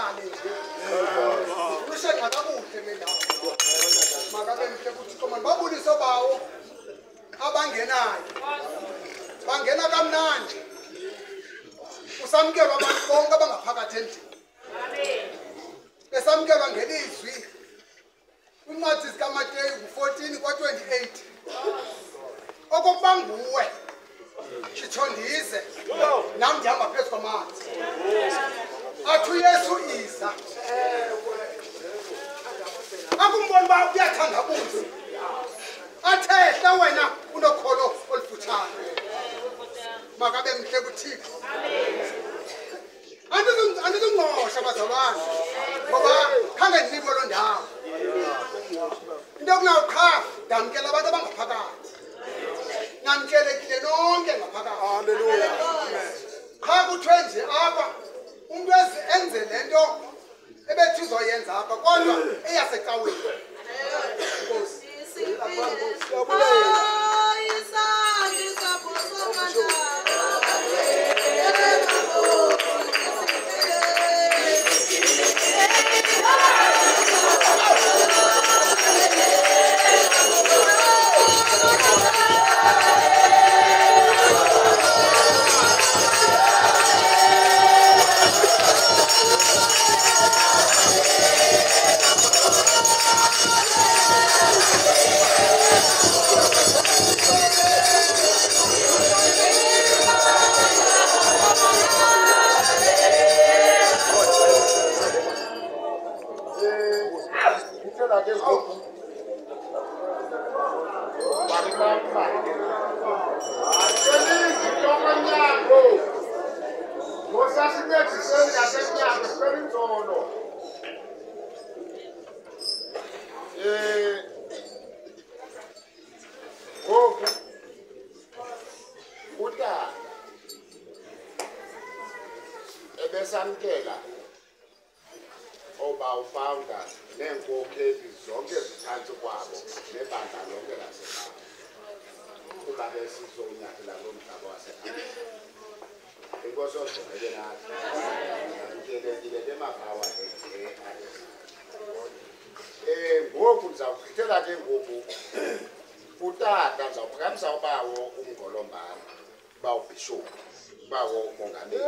sihlale nje ushenqa kakuhle mina makabe mhle ukuthi komani babuliso bawo abangenayo bangena kamnandi usamkelwa abantu bonke abangaphakathi endlini besamkelwa ngelizwi incwadi zikaMateyu 14 kwa-28 okokuba nguwe shithondize nam ndihamba phezu kwamanzi athi uYesu iza akumboni uba uyathandabuza athehla wena unokholo olufutshane makabe mhle kuThixo andizungqosha bazalwane ngoba khange ndinikwe loo ndawo into kunawuqha ndamkela abantu abangaphakathi namkelekile nonke ngaphakathi haleluya qha kuthiwe nje apha umntu enze le nto ebethi uzoyenza apha kodwa eyasecaweni Nkosi ebesamkela oba ufounder neenkokheli zonke ziphantsi kwabo nebandla lonke lasekhaya kuba besizonyathela lo mhlaba wasekhaya inkosi ozobeke nathi ngelekile lemakawa ngoku ndizawuchithela ke ngoku utata ndizawuphakamisa ubawo umgolombane ubawo bishop ubawo umongameli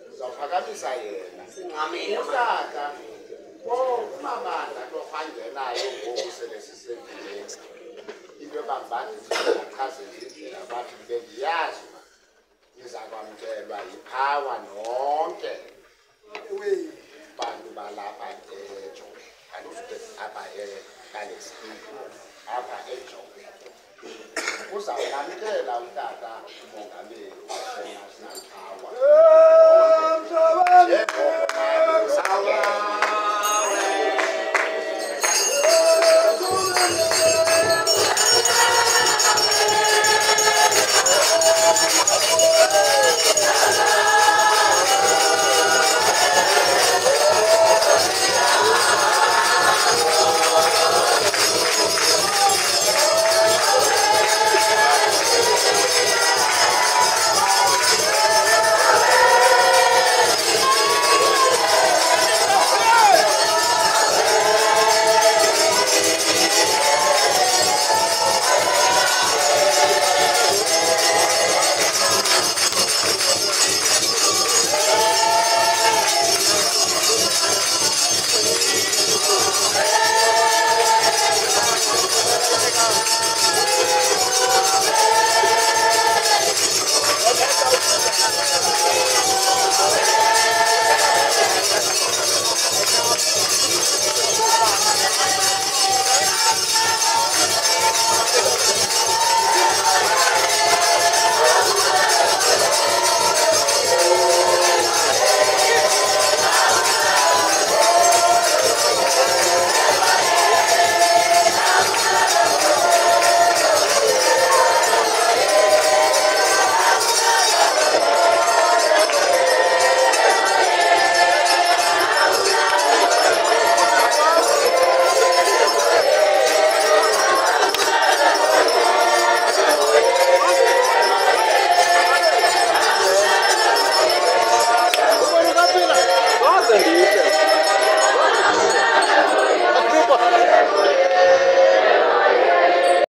ndizawuphakamisa yena utata kumabandla torhangenayo ngoku sele sisendleleni into ebambanti ndizachazela indlela bathi bendiyazi uba niza kwamkelwa yiphawa nonke bantu balapha eJobe andizube apha eKalesini apha eJobe uzawunamkela utata umongameli